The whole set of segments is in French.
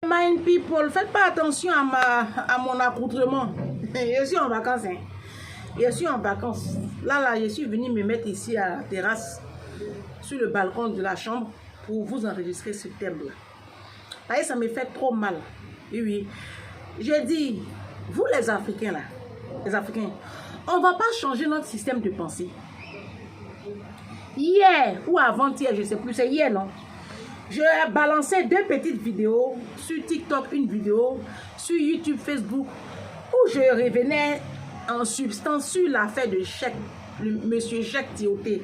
Mind people, faites pas attention à mon accoutrement. Je suis en vacances. Hein. Je suis en vacances. Là, je suis venu me mettre ici à la terrasse, sur le balcon de la chambre, pour vous enregistrer ce thème-là. Voyez, ça me fait trop mal. Oui, oui. J'ai dit, vous les Africains là, les Africains, on va pas changer notre système de pensée. Hier ou avant-hier, je sais plus, c'est hier non? Je balançais 2 petites vidéos sur TikTok, une vidéo sur YouTube, Facebook, où je revenais en substance sur l'affaire de Cheikh, le monsieur Cheikh Tioté.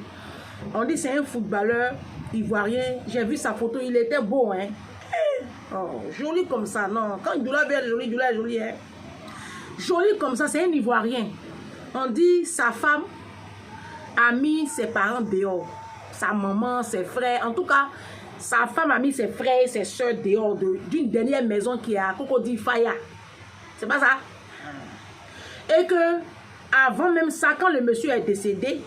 On dit c'est un footballeur ivoirien. J'ai vu sa photo, il était beau, hein. Oh, joli comme ça, non. Quand Doula veut joli, Doula est joli, hein. Joli comme ça, c'est un ivoirien. On dit sa femme a mis ses parents dehors. Sa maman, ses frères, en tout cas, sa femme a mis ses frères et ses soeurs dehors d'une dernière maison qui est à Cocody Faya. C'est pas ça? Et que, avant même ça, quand le monsieur est décédé,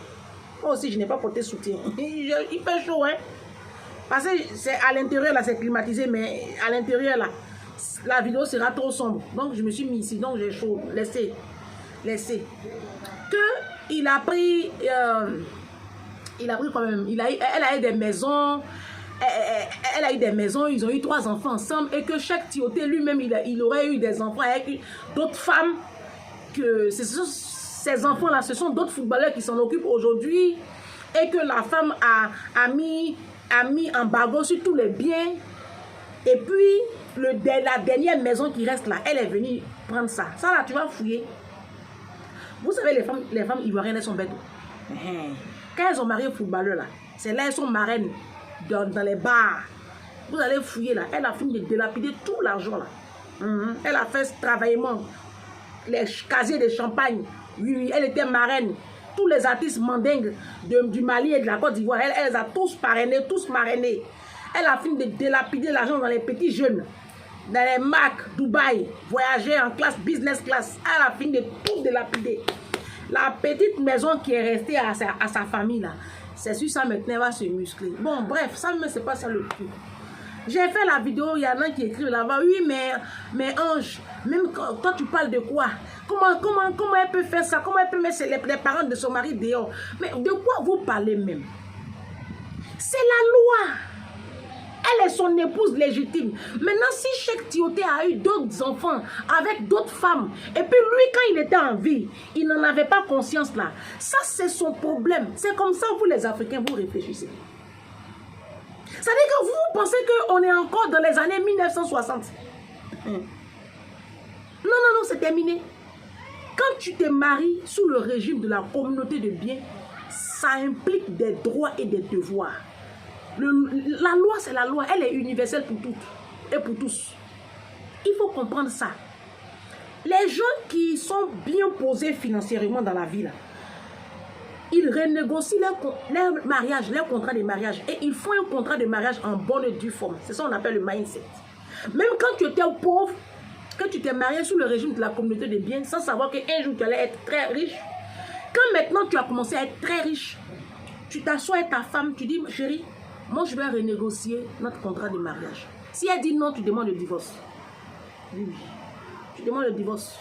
moi aussi je n'ai pas porté soutien. Il fait chaud, hein? Parce que c'est à l'intérieur là, c'est climatisé, mais à l'intérieur là, la vidéo sera trop sombre. Donc je me suis mis ici, donc j'ai chaud. Laissez. Que il a pris quand même, elle a eu des maisons. Elle a eu des maisons, ils ont eu 3 enfants ensemble et que Cheikh Tioté lui-même, il aurait eu des enfants avec d'autres femmes, que ces enfants-là, ce sont d'autres footballeurs qui s'en occupent aujourd'hui et que la femme a mis embargo sur tous les biens et puis la dernière maison qui reste là, elle est venue prendre ça. Ça là, tu vas fouiller. Vous savez, les femmes ivoiriennes, elles sont bêtes. Quand elles ont marié un footballeur là, c'est là elles sont marraines. Dans les bars, vous allez fouiller là. Elle a fini de délapider tout l'argent là. Elle a fait ce travaillement, les casiers de champagne. Oui, elle était marraine. Tous les artistes mandingues du Mali et de la Côte d'Ivoire, elle les a tous parrainés, tous marrainés. Elle a fini de délapider l'argent dans les petits jeunes, dans les Mac, Dubaï, voyager en classe, business class. Elle a fini de tout délapider. La petite maison qui est restée à sa famille là, c'est sûr ça maintenant elle va se muscler. Bon bref, ça mais c'est pas ça le truc. J'ai fait la vidéo, il y en a qui écrivent là-bas, oui mais Ange, même quand toi tu parles de quoi? Comment elle peut faire ça? Comment elle peut mettre les parents de son mari dehors? Mais de quoi vous parlez même? C'est la loi. Elle est son épouse légitime. Maintenant, si Cheikh Tioté a eu d'autres enfants avec d'autres femmes, et puis lui, quand il était en vie, il n'en avait pas conscience là. Ça, c'est son problème. C'est comme ça, vous les Africains, vous réfléchissez. Ça veut dire que vous pensez qu'on est encore dans les années 1960. Non, c'est terminé. Quand tu te maries sous le régime de la communauté de biens, ça implique des droits et des devoirs. La loi, c'est la loi. Elle est universelle pour toutes et pour tous. Il faut comprendre ça. Les gens qui sont bien posés financièrement dans la vie, là, ils renégocient leur mariage, leur contrat de mariage. Et ils font un contrat de mariage en bonne et due forme. C'est ça qu'on appelle le mindset. Même quand tu étais pauvre, que tu t'es marié sous le régime de la communauté de biens, sans savoir qu'un jour tu allais être très riche. Quand maintenant tu as commencé à être très riche, tu t'assois avec ta femme, tu dis, chérie, moi, je vais renégocier notre contrat de mariage. Si elle dit non, tu demandes le divorce. Oui. Tu demandes le divorce.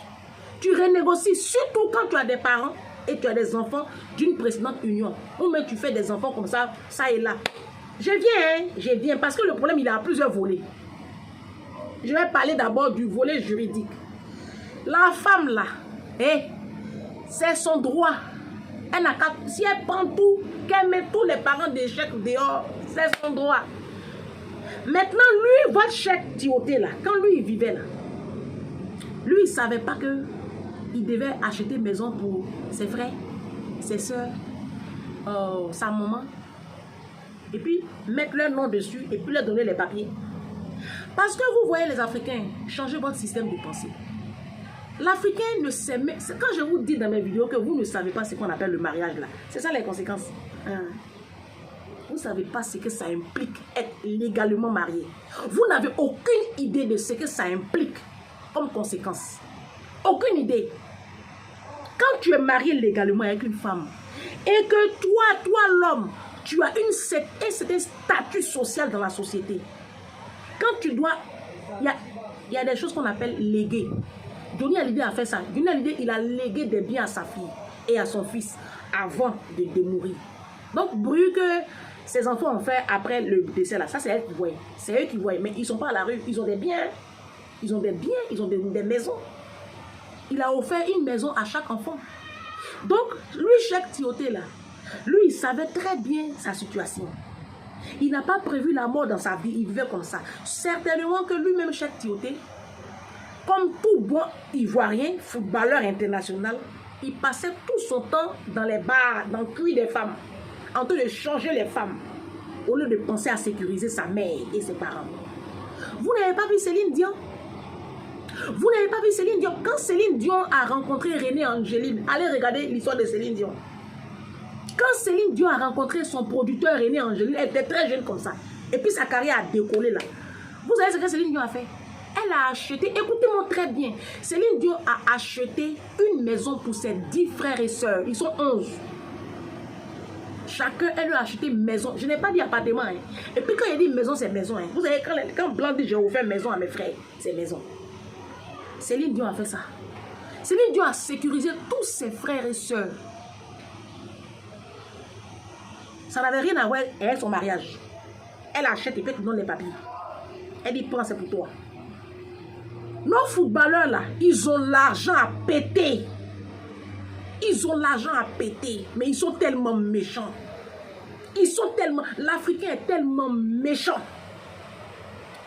Tu renégocies, surtout quand tu as des parents et tu as des enfants d'une précédente union. Ou même tu fais des enfants comme ça, ça et là. Je viens, parce que le problème, il a plusieurs volets. Je vais parler d'abord du volet juridique. La femme, là, c'est son droit. Si elle prend tout, qu'elle met tous les parents de Cheikh dehors, c'est son droit. Maintenant, lui, votre Cheikh Tioté là, quand lui il vivait là, lui il ne savait pas qu'il devait acheter maison pour ses frères, ses soeurs, sa maman, et puis mettre leur nom dessus et puis leur donner les papiers. Parce que vous voyez les Africains, changez votre système de pensée. L'Africain ne sait même... Quand je vous dis dans mes vidéos que vous ne savez pas ce qu'on appelle le mariage là, c'est ça les conséquences. Vous ne savez pas ce que ça implique être légalement marié. Vous n'avez aucune idée de ce que ça implique comme conséquence. Aucune idée. Quand tu es marié légalement avec une femme et que toi l'homme, tu as un certain statut social dans la société, quand tu dois... il y a des choses qu'on appelle léguer. Johnny Hallyday a fait ça. Johnny Hallyday, il a légué des biens à sa fille et à son fils avant de mourir. Donc, bruit que ses enfants ont fait après le décès là, ça c'est eux qui voient. C'est eux qui voient, mais ils ne sont pas à la rue. Ils ont des biens. Ils ont des biens, ils ont des maisons. Il a offert une maison à chaque enfant. Donc, lui, Cheikh Tioté là, lui, il savait très bien sa situation. Il n'a pas prévu la mort dans sa vie, il vivait comme ça. Certainement que lui-même, Cheikh Tioté, comme tout bon Ivoirien, footballeur international, il passait tout son temps dans les bars, dans le cuir des femmes, en train de changer les femmes, au lieu de penser à sécuriser sa mère et ses parents. Vous n'avez pas vu Céline Dion? Vous n'avez pas vu Céline Dion? Quand Céline Dion a rencontré René Angeline, allez regarder l'histoire de Céline Dion. Quand Céline Dion a rencontré son producteur René Angeline, elle était très jeune comme ça. Et puis sa carrière a décollé là. Vous savez ce que Céline Dion a fait? Elle a acheté, écoutez-moi très bien, Céline Dion a acheté une maison pour ses 10 frères et sœurs. Ils sont 11. Chacun, elle lui a acheté une maison. Je n'ai pas dit appartement. Hein. Et puis quand il dit maison, c'est maison. Hein. Vous savez, quand Blanc dit j'ai offert maison à mes frères, c'est maison. Céline Dion a fait ça. Céline Dion a sécurisé tous ses frères et sœurs. Ça n'avait rien à voir avec son mariage. Elle achète et puis tu donnes les papiers. Elle dit prends, c'est pour toi. Nos footballeurs là, ils ont l'argent à péter. Ils ont l'argent à péter, mais ils sont tellement méchants. Ils sont tellement... L'Africain est tellement méchant.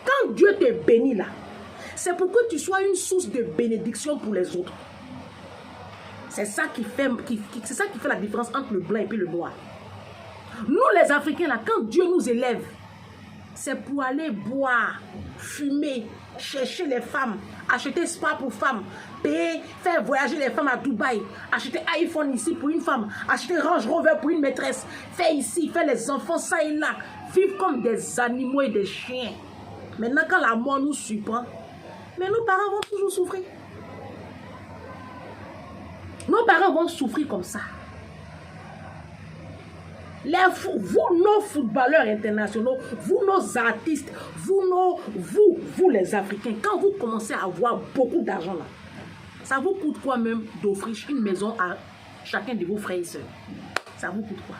Quand Dieu te bénit là, c'est pour que tu sois une source de bénédiction pour les autres. C'est ça qui fait la différence entre le blanc et puis le noir. Nous les Africains là, quand Dieu nous élève, c'est pour aller boire, fumer, chercher les femmes, acheter spa pour femmes, payer, faire voyager les femmes à Dubaï, acheter iPhone ici pour une femme, acheter Range Rover pour une maîtresse, faire ici, faire les enfants ça et là, vivre comme des animaux et des chiens. Maintenant quand la mort nous surprend, mais nos parents vont toujours souffrir. Nos parents vont souffrir comme ça. Vous, nos footballeurs internationaux, vous, nos artistes, vous les Africains, quand vous commencez à avoir beaucoup d'argent là, ça vous coûte quoi même d'offrir une maison à chacun de vos frères et sœurs? Ça vous coûte quoi?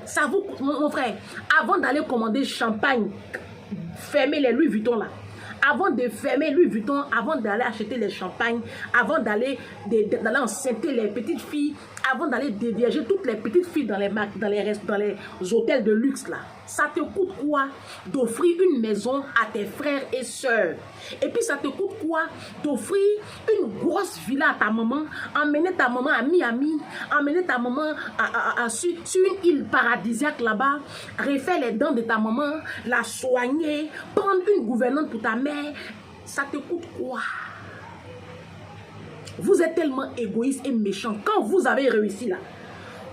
Ça vous coûte, mon frère, avant d'aller commander champagne, fermer les Louis Vuitton là, avant de fermer Louis Vuitton, avant d'aller acheter les champagnes, avant d'aller enceinter les petites filles, avant d'aller dévierger toutes les petites filles dans les hôtels de luxe là. Ça te coûte quoi d'offrir une maison à tes frères et sœurs? Et puis ça te coûte quoi d'offrir une grosse villa à ta maman, emmener ta maman à Miami, emmener ta maman sur une île paradisiaque là-bas, refaire les dents de ta maman, la soigner, prendre une gouvernante pour ta mère? Ça te coûte quoi? Vous êtes tellement égoïste et méchant. Quand vous avez réussi là,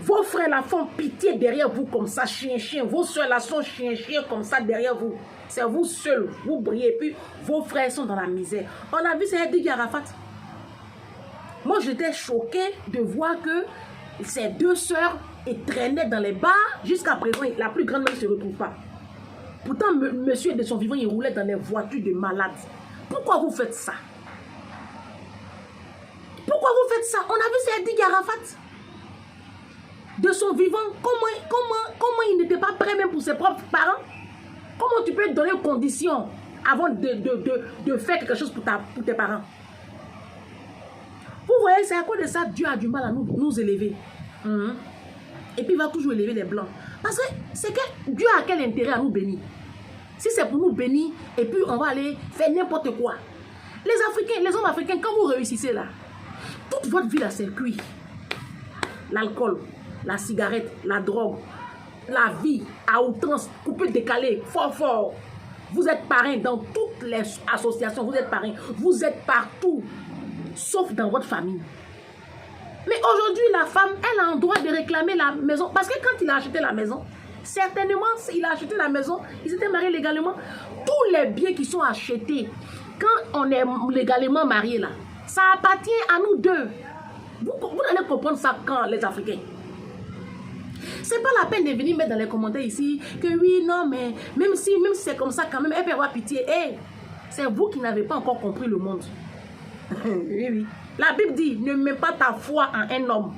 vos frères là font pitié derrière vous comme ça, chien. Vos soeurs là sont chien comme ça derrière vous. C'est vous seuls, vous brillez. Puis vos frères sont dans la misère. On a vu, c'est Didier Arafat. Moi, j'étais choquée de voir que ces deux sœurs traînaient dans les bars. Jusqu'à présent, la plus grande ne se retrouve pas. Pourtant, monsieur de son vivant, il roulait dans les voitures de malades. Pourquoi vous faites ça? Pourquoi vous faites ça? On a vu, c'est Didier Arafat. De son vivant, comment il n'était pas prêt même pour ses propres parents? Comment tu peux donner conditions avant de faire quelque chose pour tes parents? Vous voyez, c'est à cause de ça Dieu a du mal à nous élever. Et puis il va toujours élever les blancs. Parce que c'est que Dieu a quel intérêt à nous bénir? Si c'est pour nous bénir, et puis on va aller faire n'importe quoi. Les Africains, les hommes africains, quand vous réussissez là, toute votre vie là, c'est cuit. L'alcool, la cigarette, la drogue, la vie à outrance, coupé, décalé, fort. Vous êtes parrain dans toutes les associations, vous êtes parrain. Vous êtes partout, sauf dans votre famille. Mais aujourd'hui, la femme, elle a le droit de réclamer la maison. Parce que quand il a acheté la maison, certainement, il a acheté la maison, ils étaient mariés légalement. Tous les biens qui sont achetés, quand on est légalement marié là, ça appartient à nous deux. Vous allez comprendre ça quand les Africains. C'est pas la peine de venir mettre dans les commentaires ici que oui, non, mais même si c'est comme ça quand même, elle peut avoir pitié. Hey, C'est vous qui n'avez pas encore compris le monde. Oui, oui. La Bible dit, ne mets pas ta foi en un homme.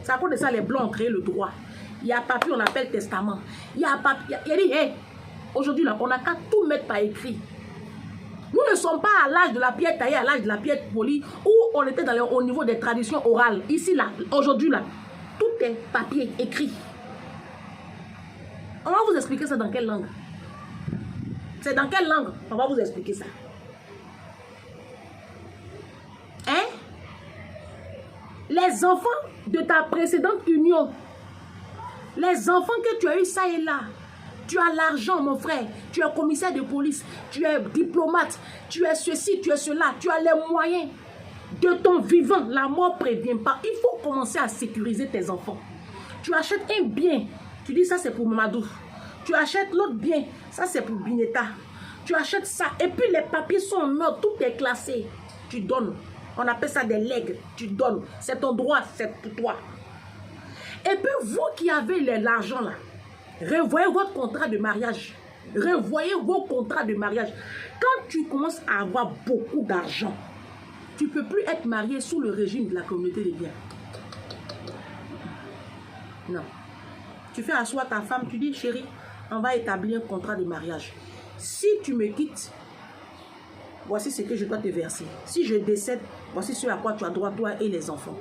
C'est à cause de ça les Blancs ont créé le droit. Il y a papier, on appelle testament. Il y a papier, il y a dit, hey, aujourd'hui, là, on n'a qu'à tout mettre par écrit. Nous ne sommes pas à l'âge de la pierre taillée, à l'âge de la pierre polie, où on était au niveau des traditions orales. Ici, là, aujourd'hui, là, tout est papier, écrit. On va vous expliquer ça dans quelle langue? C'est dans quelle langue? On va vous expliquer ça. Hein? Les enfants de ta précédente union, les enfants que tu as eu ça et là, tu as l'argent, mon frère, tu es commissaire de police, tu es diplomate, tu es ceci, tu es cela, tu as les moyens de ton vivant. La mort ne prévient pas. Il faut commencer à sécuriser tes enfants. Tu achètes un bien, tu dis ça c'est pour Mamadou. Tu achètes l'autre bien, ça c'est pour Bineta. Tu achètes ça et puis les papiers sont en ordre, tout est classé. Tu donnes. On appelle ça des legs. Tu donnes. C'est ton droit, c'est pour toi. Et puis vous qui avez l'argent là, revoyez votre contrat de mariage. Revoyez vos contrats de mariage. Quand tu commences à avoir beaucoup d'argent, tu ne peux plus être marié sous le régime de la communauté des biens. Non. Tu fais asseoir ta femme, tu dis, chérie, on va établir un contrat de mariage. Si tu me quittes, voici ce que je dois te verser. Si je décède, voici ce à quoi tu as droit, toi et les enfants.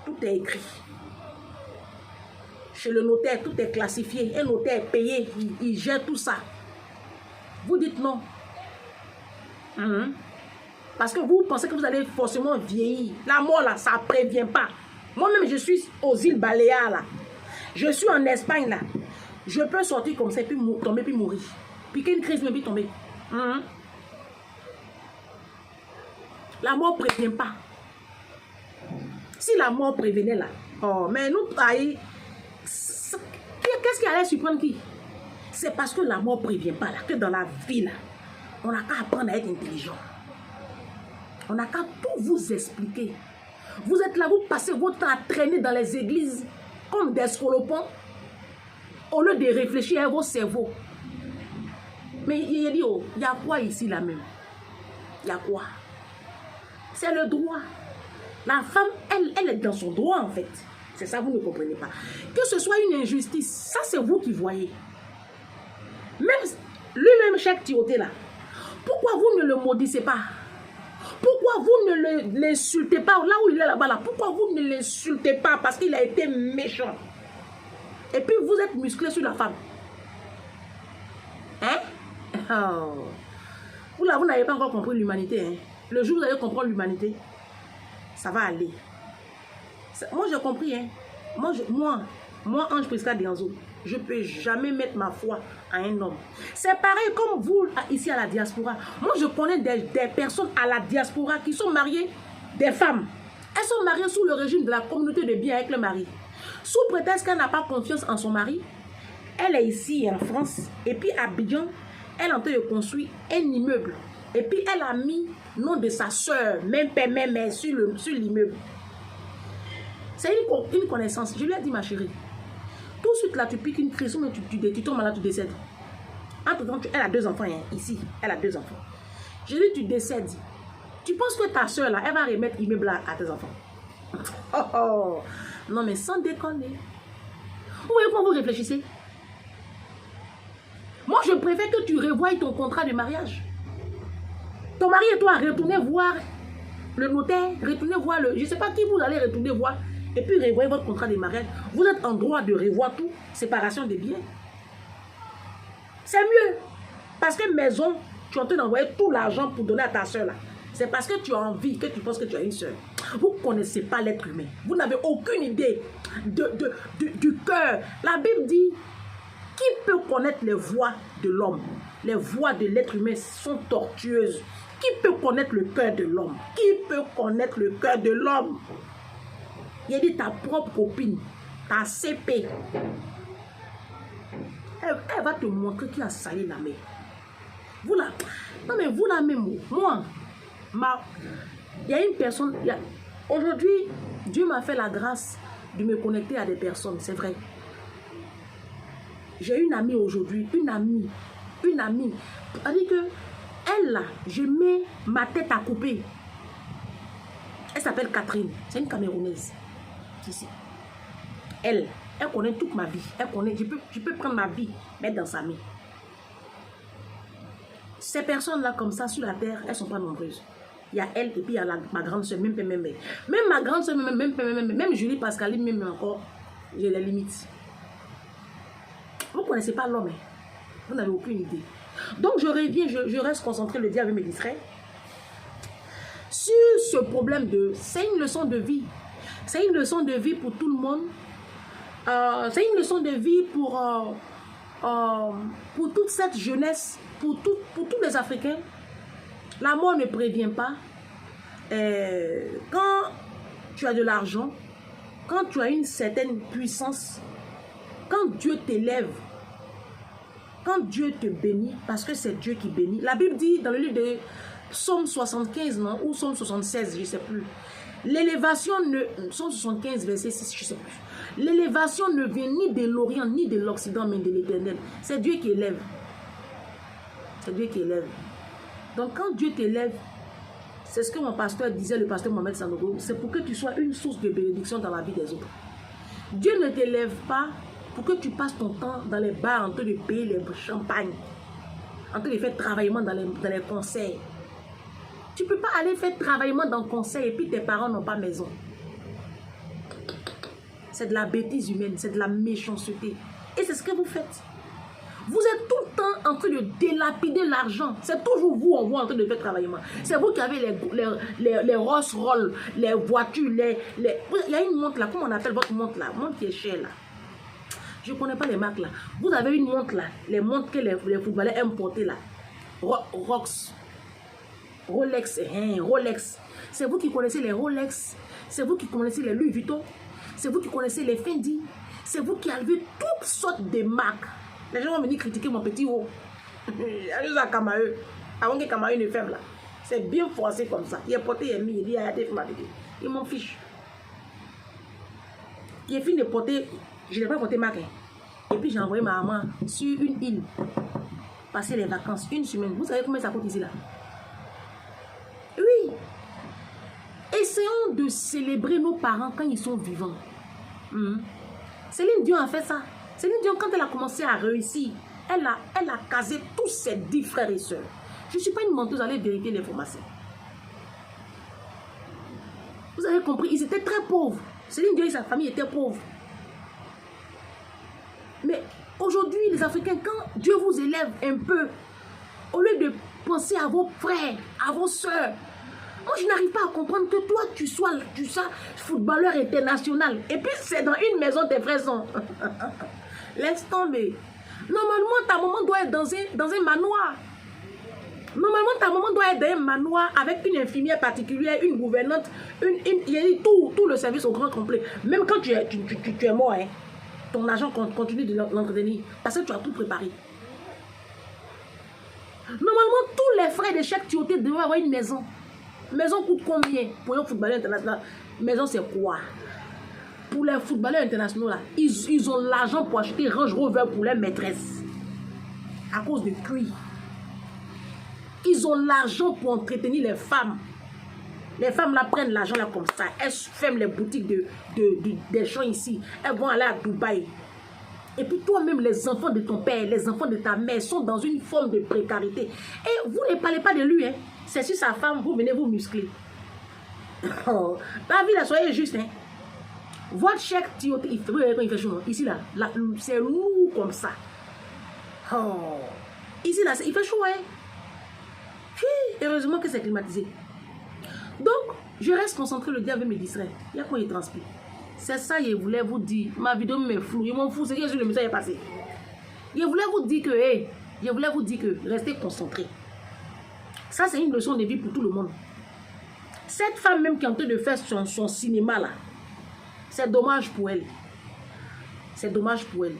Tout est écrit. Chez le notaire, tout est classifié. Un notaire est payé, il gère tout ça. Vous dites non. Parce que vous pensez que vous allez forcément vieillir. La mort, là, ça ne prévient pas. Moi-même, je suis aux îles Baléares, là. Je suis en Espagne, là. Je peux sortir comme ça, puis tomber, puis mourir. Puis qu'une crise me puis tomber. La mort ne prévient pas. Si la mort prévenait, là. Oh, mais nous, qu'est-ce qui allait surprendre qui? C'est parce que la mort ne prévient pas, là, que dans la vie, là, on n'a qu'à apprendre à être intelligent. On n'a qu'à tout vous expliquer. Vous êtes là, vous passez votre temps à traîner dans les églises comme des scolopons au lieu de réfléchir à vos cerveaux. Mais il dit, oh, il y a quoi ici là même? Il y a quoi? C'est le droit. La femme, elle est dans son droit en fait. C'est ça, vous ne comprenez pas. Que ce soit une injustice, ça c'est vous qui voyez. Même lui-même, Cheikh Tioté là, pourquoi vous ne le maudissez pas? Pourquoi vous ne l'insultez pas là où il est là-bas là? Pourquoi vous ne l'insultez pas? Parce qu'il a été méchant. Et puis vous êtes musclé sur la femme. Hein? Oh. Vous là, vous n'avez pas encore compris l'humanité. Hein? Le jour où vous allez comprendre l'humanité, ça va aller. Moi j'ai compris. Hein? Moi, Ange Prisca Dianzo, je ne peux jamais mettre ma foi à un homme. C'est pareil comme vous, ici à la diaspora. Moi, je connais des personnes à la diaspora qui sont mariées, des femmes. Elles sont mariées sous le régime de la communauté de biens avec le mari. Sous prétexte qu'elle n'a pas confiance en son mari, elle est ici en France. Et puis à Abidjan, elle est en train de construire un immeuble. Et puis elle a mis le nom de sa soeur, même père, même mère, sur l'immeuble. C'est une connaissance. Je lui ai dit, ma chérie, tout de suite là, tu piques une crise, mais tu tombes malade, tu décèdes. Entre-temps, elle a 2 enfants, hein, ici, elle a 2 enfants. Je lui ai dit, tu décèdes. Tu penses que ta soeur là, elle va remettre l'immeuble à tes enfants? Oh, oh. Non, mais sans déconner. Vous voyez comment vous réfléchissez? Moi, je préfère que tu revoies ton contrat de mariage. Ton mari et toi, retournez voir le notaire, retournez voir je ne sais pas qui vous allez retourner voir. Et puis revoyez votre contrat de mariage. Vous êtes en droit de revoir tout. Séparation des biens. C'est mieux. Parce que maison, tu es en train d'envoyer tout l'argent pour donner à ta soeur là. C'est parce que tu as envie, que tu penses que tu as une soeur. Vous ne connaissez pas l'être humain. Vous n'avez aucune idée du cœur. La Bible dit, qui peut connaître les voies de l'homme? Les voies de l'être humain sont tortueuses. Qui peut connaître le cœur de l'homme? Qui peut connaître le cœur de l'homme? Il dit ta propre copine, ta CP. Elle va te montrer qui a sali la mer. Vous là, non mais vous là même, moi, il y a une personne, aujourd'hui, Dieu m'a fait la grâce de me connecter à des personnes, c'est vrai. J'ai une amie aujourd'hui, une amie. Elle dit que Elle là, je mets ma tête à couper. Elle s'appelle Catherine. C'est une Camerounaise. Ici. Elle connaît toute ma vie. Elle connaît, je peux prendre ma vie, mettre dans sa main. Ces personnes-là, comme ça, sur la terre, elles ne sont pas nombreuses. Il y a elle et puis il y a ma grande soeur, même ma grande soeur, même Julie Pascaline, même encore, j'ai les limites. Vous ne connaissez pas l'homme, hein? Vous n'avez aucune idée. Donc je reviens, je reste concentré, le diable me distrait. Sur ce problème de... C'est une leçon de vie. C'est une leçon de vie pour tout le monde. C'est une leçon de vie pour toute cette jeunesse, pour tous les Africains. La mort ne prévient pas. Quand tu as de l'argent, quand tu as une certaine puissance, quand Dieu t'élève, quand Dieu te bénit, parce que c'est Dieu qui bénit. La Bible dit dans le livre de Psaume 75, non, ou Psaume 76, je ne sais plus. L'élévation ne... Psaume 75, verset 6, je ne sais plus. L'élévation ne vient ni de l'Orient, ni de l'Occident, mais de l'Éternel. C'est Dieu qui élève. C'est Dieu qui élève. Donc quand Dieu t'élève, c'est ce que mon pasteur disait, le pasteur Mohamed Sanogo, c'est pour que tu sois une source de bénédiction dans la vie des autres. Dieu ne t'élève pas pour que tu passes ton temps dans les bars en train de payer les champagnes, en train de faire travaillement dans les concerts. Tu ne peux pas aller faire travaillement dans le concert et puis tes parents n'ont pas maison. C'est de la bêtise humaine, c'est de la méchanceté. Et c'est ce que vous faites. Vous êtes tout le temps en train de délapider l'argent. C'est toujours vous, on voit en train de faire travaillement. C'est vous qui avez les Rolls-Royce, les voitures, il y a une montre là, comment on appelle votre montre là? Montre qui est chère là. Je ne connais pas les marques là. Vous avez une montre là, les montres que les footballeurs aiment porter là. Rolex. Rolex. C'est vous qui connaissez les Rolex. C'est vous qui connaissez les Louis Vuitton. C'est vous qui connaissez les Fendi. C'est vous qui avez toutes sortes de marques. Les gens vont venir critiquer mon petit haut. Juste à Kamae. Avant que Kamae ne ferme là. C'est bien forcé comme ça. Il est porté, il est mis, il dit, il m'en fiche. Il est fini de porter, je n'ai pas porté marque. Et puis j'ai envoyé ma maman sur une île. Passer les vacances, une semaine. Vous savez combien ça coûte ici là? Oui. Essayons de célébrer nos parents quand ils sont vivants. Céline Dion a fait ça. Céline Dion, quand elle a commencé à réussir, elle a casé tous ses 10 frères et sœurs. Je ne suis pas une menteuse, allez vérifier l'information. Vous avez compris, ils étaient très pauvres. Céline Dion et sa famille étaient pauvres. Mais aujourd'hui, les Africains, quand Dieu vous élève un peu, au lieu de penser à vos frères, à vos sœurs, moi je n'arrive pas à comprendre que toi tu sois footballeur international. Et puis c'est dans une maison tes frères sont. Laisse tomber. Normalement ta maman doit être dans un manoir. Normalement ta maman doit être dans un manoir avec une infirmière particulière, une gouvernante, tout le service au grand complet. Même quand tu es mort, hein, ton agent continue de l'entretenir parce que tu as tout préparé. Normalement tous les frères de chaque tuyauté doivent avoir une maison. Maison coûte combien pour un footballeur international? Maison c'est quoi? Pour les footballeurs internationaux là, ils ont l'argent pour acheter Range Rover pour les maîtresses. À cause de cuir. Ils ont l'argent pour entretenir les femmes. Les femmes là prennent l'argent là comme ça. Elles ferment les boutiques des gens ici. Elles vont aller à Dubaï. Et puis toi-même, les enfants de ton père, les enfants de ta mère sont dans une forme de précarité. Et vous ne parlez pas de lui, hein. C'est sur sa femme, vous venez vous muscler. Oh, la vie là, soyez juste, hein. Votre chèque, il fait chaud. Ici là c'est lourd comme ça. Oh. Ici là, il fait chaud, hein. Heureusement que c'est climatisé. Donc, je reste concentré, le diable me distrait. Il y a quoi il transpire. C'est ça, je voulais vous dire. Ma vidéo me floue. Il m'en fout, c'est que le message est passé. Je voulais vous dire que, restez concentrés. Ça, c'est une leçon de vie pour tout le monde. Cette femme même qui est en train de faire son cinéma là, c'est dommage pour elle. C'est dommage pour elle.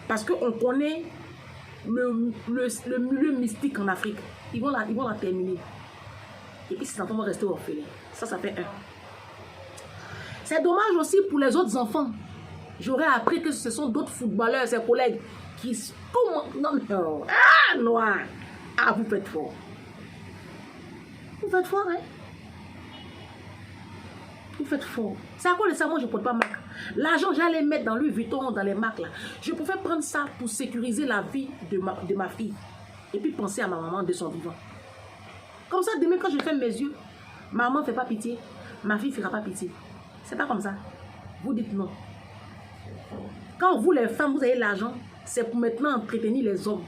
Parce qu'on connaît le milieu mystique en Afrique. Ils vont la terminer. Et puis ces enfants vont rester orphelins. Ça fait un. C'est dommage aussi pour les autres enfants. J'aurais appris que ce sont d'autres footballeurs, ses collègues, qui... Comment... Non, mais... Ah, noir. Ah, vous faites fort. Vous faites fort, hein? Vous faites fort. C'est à cause de ça, moi, je ne porte pas marque. L'argent, j'allais mettre dans Louis Vuitton, dans les marques, là. Je pouvais prendre ça pour sécuriser la vie de ma fille. Et puis penser à ma maman de son vivant. Comme ça, demain, quand je ferme mes yeux, ma maman ne fait pas pitié. Ma fille ne fera pas pitié. C'est pas comme ça. Vous dites non. Quand vous, les femmes, vous avez l'argent, c'est pour maintenant entretenir les hommes.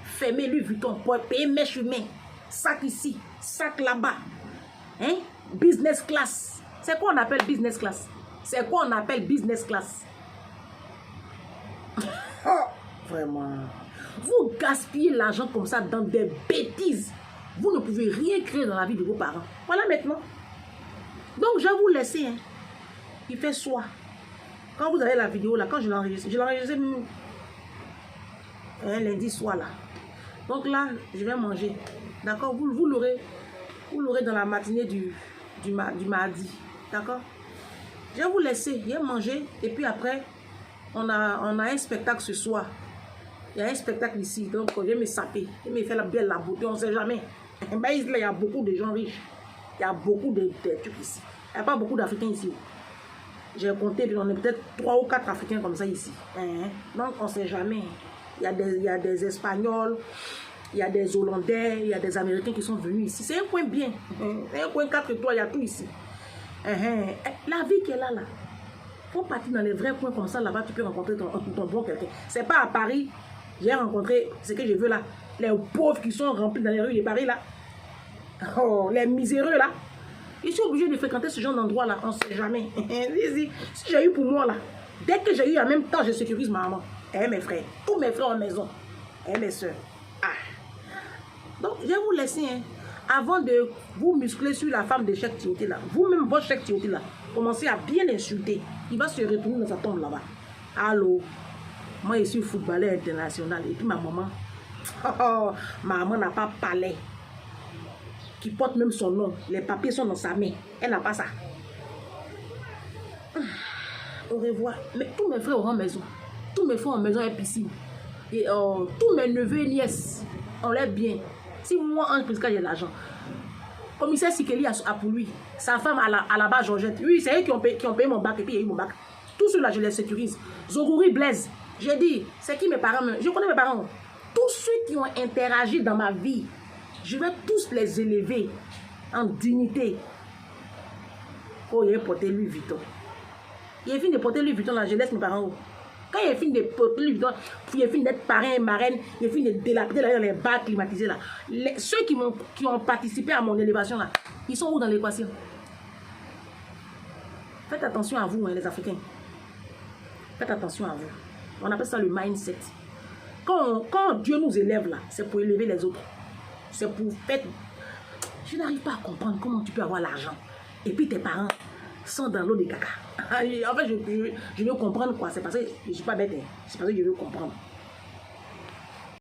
Fermer Louis Vuitton pour payer mes chemins. Sac ici, sac là-bas. Hein? Business class. C'est quoi on appelle business class? C'est quoi on appelle business class? Vraiment. Vous gaspillez l'argent comme ça dans des bêtises. Vous ne pouvez rien créer dans la vie de vos parents. Voilà maintenant. Donc, je vais vous laisser. Hein. Il fait soir. Quand vous avez la vidéo là, quand je l'enregistre lundi soir là. Donc là, je vais manger. D'accord? Vous l'aurez dans la matinée du mardi. D'accord? Je vais vous laisser. Je vais manger. Et puis après, on a un spectacle ce soir. Il y a un spectacle ici. Donc, je vais me saper. Je vais me faire la belle la beauté. On ne sait jamais. Ben, il y a beaucoup de gens riches. Il y a beaucoup de trucs ici. Il n'y a pas beaucoup d'Africains ici. J'ai compté, on est peut-être 3 ou 4 Africains comme ça ici. Donc, on ne sait jamais. Il y a des Espagnols, il y a des Hollandais, il y a des Américains qui sont venus ici. C'est un coin bien. C'est un coin 4 étoiles, il y a tout ici. La vie qui est là, il faut partir dans les vrais coins comme ça, là-bas, tu peux rencontrer ton bon quelqu'un. C'est pas à Paris, j'ai rencontré ce que je veux là. Les pauvres qui sont remplis dans les rues de Paris là. Oh, les miséreux là. Je suis obligé de fréquenter ce genre d'endroit là, on ne sait jamais. Si j'ai eu pour moi là, dès que j'ai eu en même temps, je sécurise ma maman. Et mes frères, tous mes frères en maison. Et mes soeurs. Donc, je vais vous laisser, hein, avant de vous muscler sur la femme de Cheikh Tioté là. Vous-même, votre Cheikh Tioté là, commencez à bien l'insulter. Il va se retourner dans sa tombe là-bas. Allô? Moi, je suis footballeur international. Et puis ma maman, ma maman n'a pas palais. Qui porte même son nom. Les papiers sont dans sa main. Elle n'a pas ça. Au revoir. Mais tous mes frères auront maison. Tous mes frères ont maison et piscine. Et tous mes neveux et nièces ont l'air bien. Si moi, Ange Prisca, j'ai l'argent. Commissaire Sikeli a pour lui. Sa femme à la base, Georgette. Oui, c'est eux qui ont payé mon bac et puis il y a eu mon bac. Tous ceux-là, je les sécurise. Zogouri, Blaise. J'ai dit, c'est qui mes parents? Je connais mes parents. Tous ceux qui ont interagi dans ma vie, je vais tous les élever en dignité. Oh, il a porté Louis Vuitton. Il est fini de porter Louis Vuitton, là, je laisse mes parents. Quand il est fini de porter Louis Vuitton, il est fini d'être parrain et marraine, il est fini de délapider là, les bars climatisés là. Ceux qui ont participé à mon élévation là, ils sont où dans l'équation? Faites attention à vous, hein, les Africains. Faites attention à vous. On appelle ça le mindset. Quand Dieu nous élève là, c'est pour élever les autres. C'est pour faire... Je n'arrive pas à comprendre comment tu peux avoir l'argent. Et puis tes parents sont dans l'eau de caca. En fait, je veux comprendre quoi. C'est parce que je ne suis pas bête. Hein. C'est parce que je veux comprendre.